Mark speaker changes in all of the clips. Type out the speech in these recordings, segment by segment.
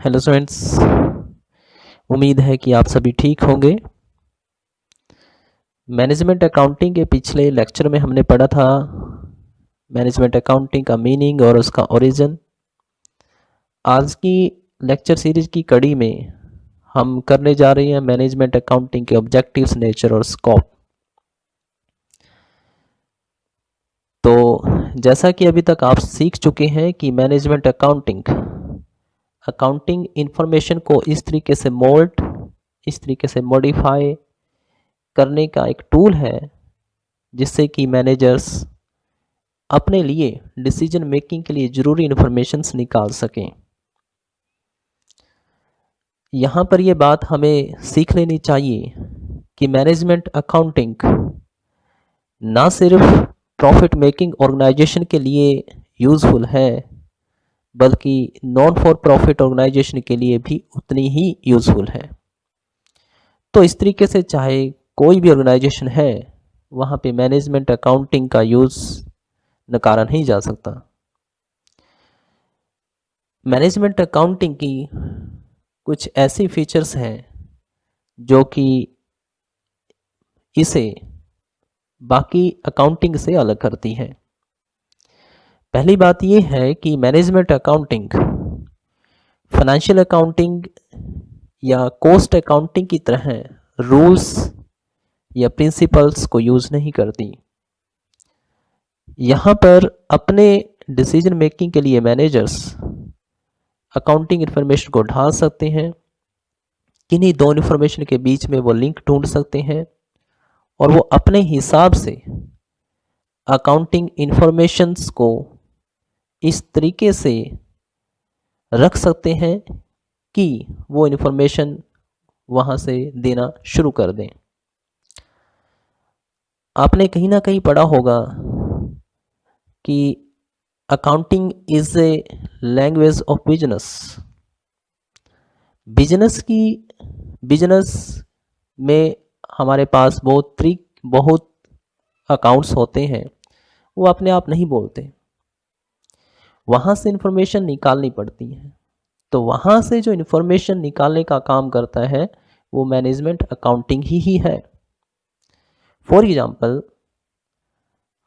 Speaker 1: Hello students, उम्मीद है कि आप सभी ठीक होंगे। मैनेजमेंट अकाउंटिंग के पिछले लेक्चर में हमने पढ़ा था मैनेजमेंट अकाउंटिंग का मीनिंग और उसका ओरिजिन। आज की लेक्चर सीरीज की कड़ी में हम करने जा रहे हैं मैनेजमेंट अकाउंटिंग के ऑब्जेक्टिव्स, नेचर और स्कोप। तो जैसा कि अभी तक आप सीख चुके हैं कि मैनेजमेंट अकाउंटिंग इंफॉर्मेशन को इस तरीके से इस तरीके से मॉडिफाई करने का एक टूल है जिससे कि मैनेजर्स अपने लिए डिसीजन मेकिंग के लिए ज़रूरी इंफॉर्मेशंस निकाल सकें। यहाँ पर ये बात हमें सीख लेनी चाहिए कि मैनेजमेंट अकाउंटिंग ना सिर्फ प्रॉफिट मेकिंग ऑर्गेनाइजेशन के लिए यूज़फुल है बल्कि नॉन फॉर प्रॉफिट ऑर्गेनाइजेशन के लिए भी उतनी ही यूज़फुल है। तो इस तरीके से चाहे कोई भी ऑर्गेनाइजेशन है वहाँ पे मैनेजमेंट अकाउंटिंग का यूज़ नकारा नहीं जा सकता। मैनेजमेंट अकाउंटिंग की कुछ ऐसी फीचर्स हैं जो कि इसे बाकी अकाउंटिंग से अलग करती हैं। पहली बात यह है कि मैनेजमेंट अकाउंटिंग फाइनेंशियल अकाउंटिंग या कॉस्ट अकाउंटिंग की तरह रूल्स या प्रिंसिपल्स को यूज़ नहीं करती। यहाँ पर अपने डिसीजन मेकिंग के लिए मैनेजर्स अकाउंटिंग इन्फॉर्मेशन को ढाल सकते हैं, किन्हीं दो इन्फॉर्मेशन के बीच में वो लिंक ढूंढ सकते हैं और वो अपने हिसाब से अकाउंटिंग इन्फॉर्मेशंस को इस तरीके से रख सकते हैं कि वो इन्फॉर्मेशन वहाँ से देना शुरू कर दें। आपने कहीं ना कहीं पढ़ा होगा कि accounting is a language of business में हमारे पास बहुत अकाउंट्स होते हैं, वो अपने आप नहीं बोलते, वहाँ से इन्फॉर्मेशन निकालनी पड़ती है। तो वहाँ से जो इन्फॉर्मेशन निकालने का काम करता है वो मैनेजमेंट अकाउंटिंग ही है। फॉर एग्जांपल,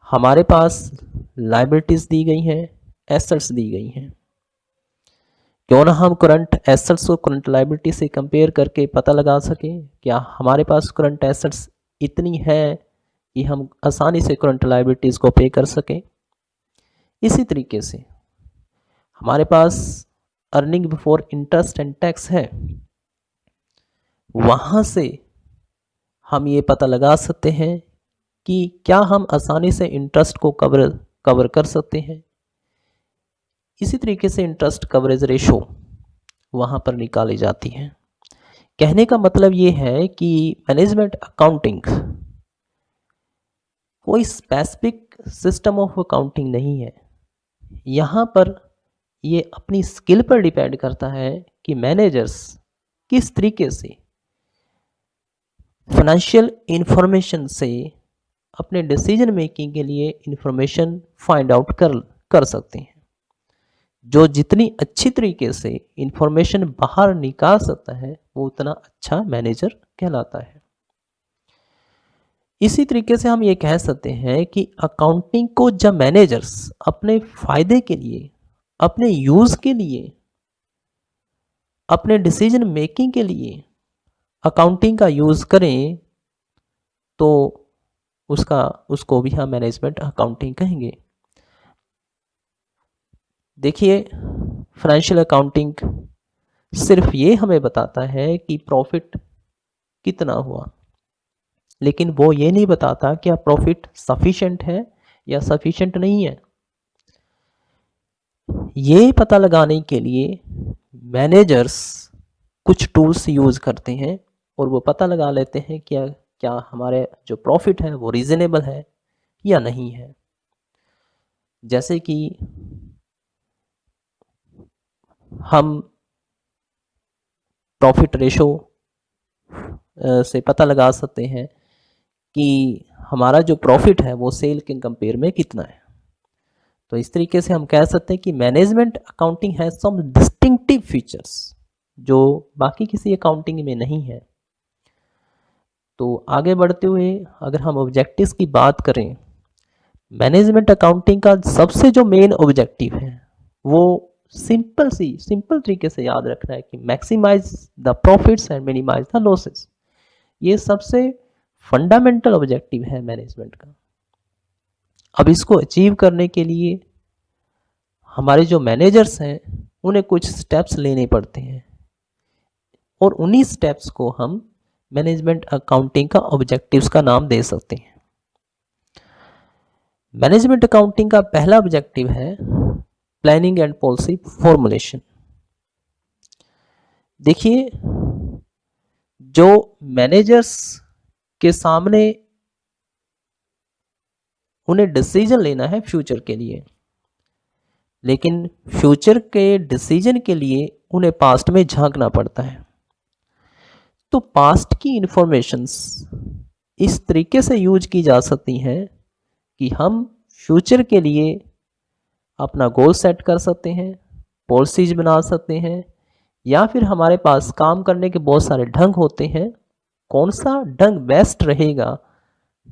Speaker 1: हमारे पास लायबिलिटीज़ दी गई हैं, एसेट्स दी गई हैं। क्यों ना हम करंट एसेट्स को करंट लायबिलिटी से कंपेयर करके पता लगा सकें क्या हमारे पास करंट एसेट्स इतनी है कि हम आसानी से करंट लायबिलिटीज़ को पे कर सकें। इसी तरीके से हमारे पास earning before interest and tax है, वहाँ से हम ये पता लगा सकते हैं कि क्या हम आसानी से इंटरेस्ट को कवर कर सकते हैं। इसी तरीके से इंटरेस्ट कवरेज रेशो वहाँ पर निकाली जाती है। कहने का मतलब ये है कि मैनेजमेंट अकाउंटिंग कोई स्पेसिफिक सिस्टम ऑफ अकाउंटिंग नहीं है। यहाँ पर ये अपनी स्किल पर डिपेंड करता है कि मैनेजर्स किस तरीके से फाइनेंशियल इंफॉर्मेशन से अपने डिसीजन मेकिंग के लिए इंफॉर्मेशन फाइंड आउट कर सकते हैं। जो जितनी अच्छी तरीके से इंफॉर्मेशन बाहर निकाल सकता है वो उतना अच्छा मैनेजर कहलाता है। इसी तरीके से हम ये कह सकते हैं कि अकाउंटिंग को जब मैनेजर्स अपने फायदे के लिए, अपने यूज़ के लिए, अपने डिसीजन मेकिंग के लिए अकाउंटिंग का यूज़ करें तो उसको भी हम मैनेजमेंट अकाउंटिंग कहेंगे। देखिए, फाइनेंशियल अकाउंटिंग सिर्फ ये हमें बताता है कि प्रॉफिट कितना हुआ, लेकिन वो ये नहीं बताता क्या प्रॉफिट सफिशिएंट है या सफिशिएंट नहीं है। ये पता लगाने के लिए मैनेजर्स कुछ टूल्स यूज़ करते हैं और वो पता लगा लेते हैं क्या हमारे जो प्रॉफिट है वो रीज़नेबल है या नहीं है। जैसे कि हम प्रॉफिट रेशो से पता लगा सकते हैं कि हमारा जो प्रॉफिट है वो सेल के कंपेयर में कितना है। तो इस तरीके से हम कह सकते हैं कि management accounting has some distinctive features जो बाकी किसी अकाउंटिंग में नहीं है। तो आगे बढ़ते हुए अगर हम ऑब्जेक्टिव्स की बात करें, मैनेजमेंट अकाउंटिंग का सबसे जो मेन ऑब्जेक्टिव है वो सिंपल तरीके से याद रखना है कि maximise the profits and minimise the losses. ये सबसे फंडामेंटल ऑब्जेक्टिव है मैनेजमेंट का। अब इसको अचीव करने के लिए हमारे जो मैनेजर्स हैं उन्हें कुछ स्टेप्स लेने पड़ते हैं और उन्हीं स्टेप्स को हम मैनेजमेंट अकाउंटिंग का ऑब्जेक्टिव्स का नाम दे सकते हैं। मैनेजमेंट अकाउंटिंग का पहला ऑब्जेक्टिव है प्लानिंग एंड पॉलिसी फॉर्मुलेशन। देखिए, जो मैनेजर्स के सामने उन्हें डिसीजन लेना है फ्यूचर के लिए, लेकिन फ्यूचर के डिसीजन के लिए उन्हें पास्ट में झांकना पड़ता है। तो पास्ट की इंफॉर्मेशंस इस तरीके से यूज की जा सकती हैं कि हम फ्यूचर के लिए अपना गोल सेट कर सकते हैं, पॉलिसीज बना सकते हैं, या फिर हमारे पास काम करने के बहुत सारे ढंग होते हैं, कौन सा ढंग बेस्ट रहेगा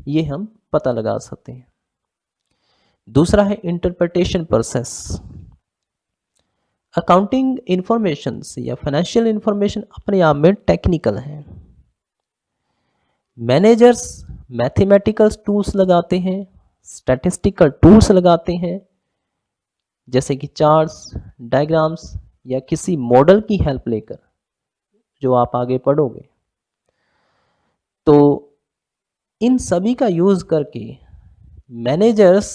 Speaker 1: ये हम पता लगा सकते हैं। दूसरा है इंटरप्रिटेशन प्रोसेस। अकाउंटिंग इंफॉर्मेशन या फाइनेंशियल इंफॉर्मेशन अपने आप में टेक्निकल है। मैनेजर्स मैथमेटिकल टूल्स लगाते हैं, स्टैटिस्टिकल टूल्स लगाते हैं, जैसे कि चार्ट्स, डायग्राम्स या किसी मॉडल की हेल्प लेकर, जो आप आगे पढ़ोगे। तो इन सभी का यूज़ करके मैनेजर्स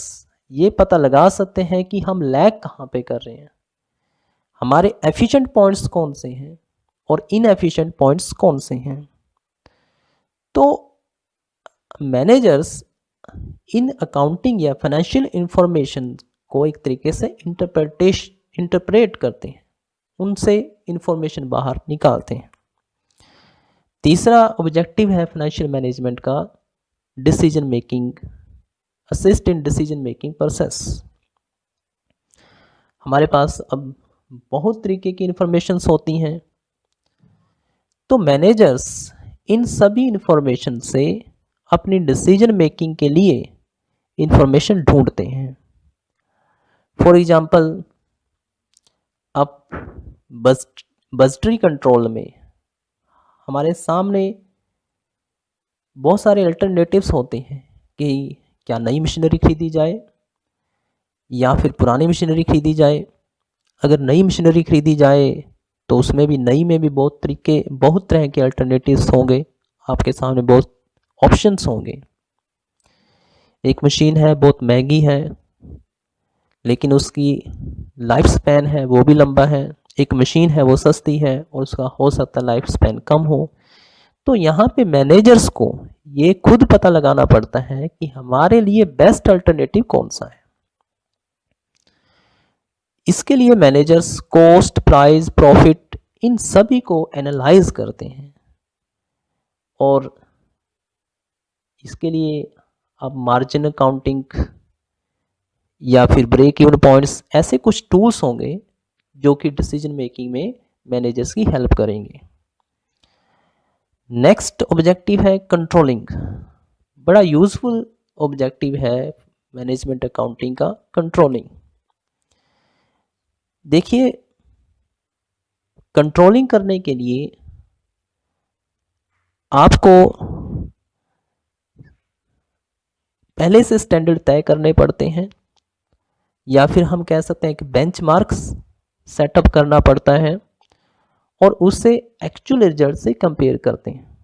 Speaker 1: ये पता लगा सकते हैं कि हम लैग कहाँ पे कर रहे हैं, हमारे एफिशिएंट पॉइंट्स कौन से हैं और इनएफिशिएंट पॉइंट्स कौन से हैं। तो मैनेजर्स इन अकाउंटिंग या फाइनेंशियल इंफॉर्मेशन को एक तरीके से इंटरप्रेट करते हैं, उनसे इंफॉर्मेशन बाहर निकालते हैं। तीसरा ऑब्जेक्टिव है फाइनेंशियल मैनेजमेंट का decision making, assist in decision making process. हमारे पास अब बहुत तरीके की इंफॉर्मेशंस होती हैं, तो मैनेजर्स इन सभी इंफॉर्मेशन से अपनी डिसीजन मेकिंग के लिए इंफॉर्मेशन ढूंढते हैं। फॉर एग्जांपल, अब बजटरी कंट्रोल में हमारे सामने बहुत सारे अल्टरनेटिव्स होते हैं कि क्या नई मशीनरी खरीदी जाए या फिर पुरानी मशीनरी खरीदी जाए। अगर नई मशीनरी खरीदी जाए तो उसमें भी नई में भी बहुत तरह के अल्टरनेटिव्स होंगे, आपके सामने बहुत ऑप्शंस होंगे। एक मशीन है बहुत महंगी है लेकिन उसकी लाइफ स्पैन है वो भी लंबा है, एक मशीन है वो सस्ती है और उसका हो सकता है लाइफ स्पैन कम हो। तो यहाँ पे मैनेजर्स को ये खुद पता लगाना पड़ता है कि हमारे लिए बेस्ट अल्टरनेटिव कौन सा है। इसके लिए managers cost, price, profit in सभी को एनालाइज करते हैं और इसके लिए अब मार्जिन अकाउंटिंग या फिर ब्रेक इवन पॉइंट्स ऐसे कुछ टूल्स होंगे जो कि डिसीजन मेकिंग में मैनेजर्स की हेल्प करेंगे। नेक्स्ट ऑब्जेक्टिव है कंट्रोलिंग। बड़ा यूजफुल ऑब्जेक्टिव है मैनेजमेंट अकाउंटिंग का कंट्रोलिंग। देखिए, कंट्रोलिंग करने के लिए आपको पहले से स्टैंडर्ड तय करने पड़ते हैं या फिर हम कह सकते हैं कि बेंचमार्क्स सेटअप करना पड़ता है और उससे एक्चुअल रिजल्ट से कंपेयर करते हैं।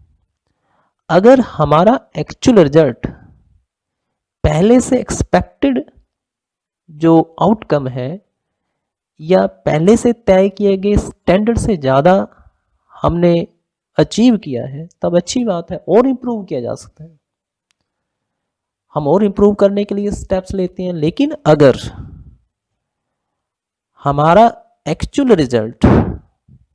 Speaker 1: अगर हमारा एक्चुअल रिजल्ट पहले से एक्सपेक्टेड जो आउटकम है या पहले से तय किए गए स्टैंडर्ड से ज़्यादा हमने अचीव किया है, तब अच्छी बात है, और इम्प्रूव किया जा सकता है। हम और इम्प्रूव करने के लिए स्टेप्स लेते हैं। लेकिन अगर हमारा एक्चुअल रिजल्ट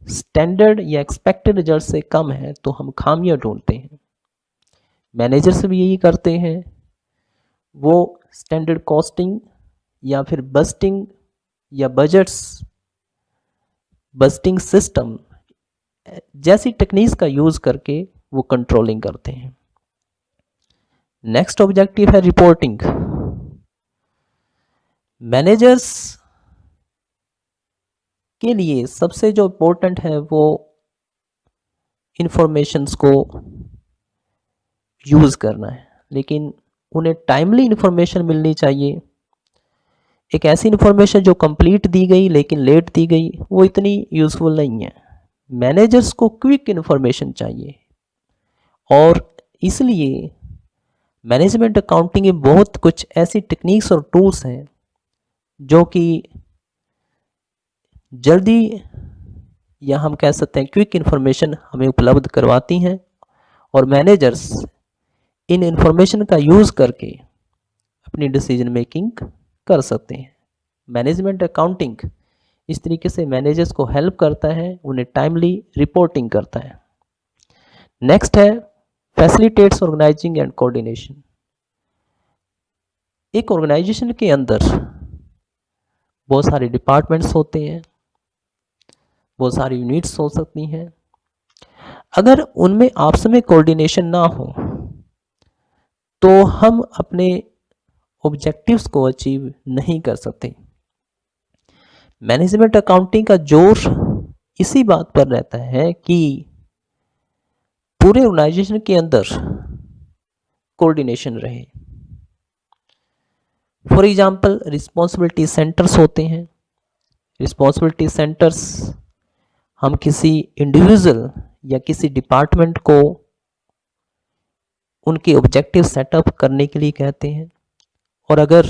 Speaker 1: स्टैंडर्ड या एक्सपेक्टेड रिजल्ट से कम है तो हम खामियां ढूंढते हैं। मैनेजर्स भी यही करते हैं, वो स्टैंडर्ड कॉस्टिंग या फिर बजटिंग या बजटिंग सिस्टम जैसी टेक्निक्स का यूज़ करके वो कंट्रोलिंग करते हैं। नेक्स्ट ऑब्जेक्टिव है रिपोर्टिंग। मैनेजर्स के लिए सबसे जो इम्पोर्टेंट है वो इंफॉर्मेशंस को यूज़ करना है, लेकिन उन्हें टाइमली इंफॉर्मेशन मिलनी चाहिए। एक ऐसी इंफॉर्मेशन जो कंप्लीट दी गई लेकिन लेट दी गई वो इतनी यूज़फुल नहीं है। मैनेजर्स को क्विक इंफॉर्मेशन चाहिए और इसलिए मैनेजमेंट अकाउंटिंग में बहुत कुछ ऐसी टेक्निक्स और टूल्स हैं जो कि जल्दी या हम कह सकते हैं क्विक इन्फॉर्मेशन हमें उपलब्ध करवाती हैं और मैनेजर्स इन इन्फॉर्मेशन का यूज़ करके अपनी डिसीजन मेकिंग कर सकते हैं। मैनेजमेंट अकाउंटिंग इस तरीके से मैनेजर्स को हेल्प करता है, उन्हें टाइमली रिपोर्टिंग करता है। नेक्स्ट है फैसिलिटेट्स ऑर्गेनाइजिंग एंड कोऑर्डिनेशन। एक ऑर्गेनाइजेशन के अंदर बहुत सारे डिपार्टमेंट्स होते हैं, बहुत सारी यूनिट्स हो सकती हैं। अगर उनमें आपस में कोऑर्डिनेशन ना हो तो हम अपने ऑब्जेक्टिव्स को अचीव नहीं कर सकते। मैनेजमेंट अकाउंटिंग का जोर इसी बात पर रहता है कि पूरे ऑर्गेनाइजेशन के अंदर कोऑर्डिनेशन रहे। फॉर एग्जांपल रिस्पॉन्सिबिलिटी सेंटर्स होते हैं। रिस्पॉन्सिबिलिटी सेंटर्स हम किसी इंडिविजुअल या किसी डिपार्टमेंट को उनके ऑब्जेक्टिव सेटअप करने के लिए कहते हैं और अगर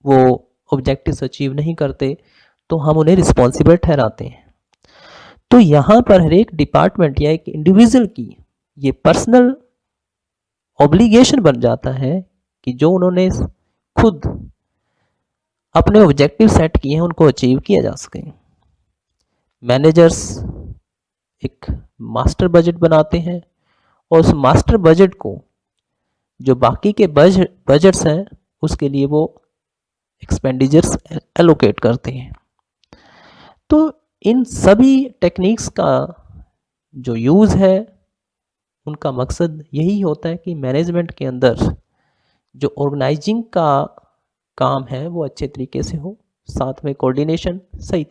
Speaker 1: वो ऑब्जेक्टिव्स अचीव नहीं करते तो हम उन्हें रिस्पॉन्सिबल ठहराते हैं। तो यहाँ पर हर एक डिपार्टमेंट या एक इंडिविजुअल की ये पर्सनल ऑब्लिगेशन बन जाता है कि जो उन्होंने खुद अपने ऑब्जेक्टिव सेट किए हैं उनको अचीव किया जा सके। मैनेजर्स एक मास्टर बजट बनाते हैं और उस मास्टर बजट को जो बाकी के बजट्स हैं उसके लिए वो एक्सपेंडिचर्स एलोकेट करते हैं। तो इन सभी टेक्निक्स का जो यूज़ है उनका मकसद यही होता है कि मैनेजमेंट के अंदर जो ऑर्गेनाइजिंग का काम है वो अच्छे तरीके से हो, साथ में कोऑर्डिनेशन सही तरीके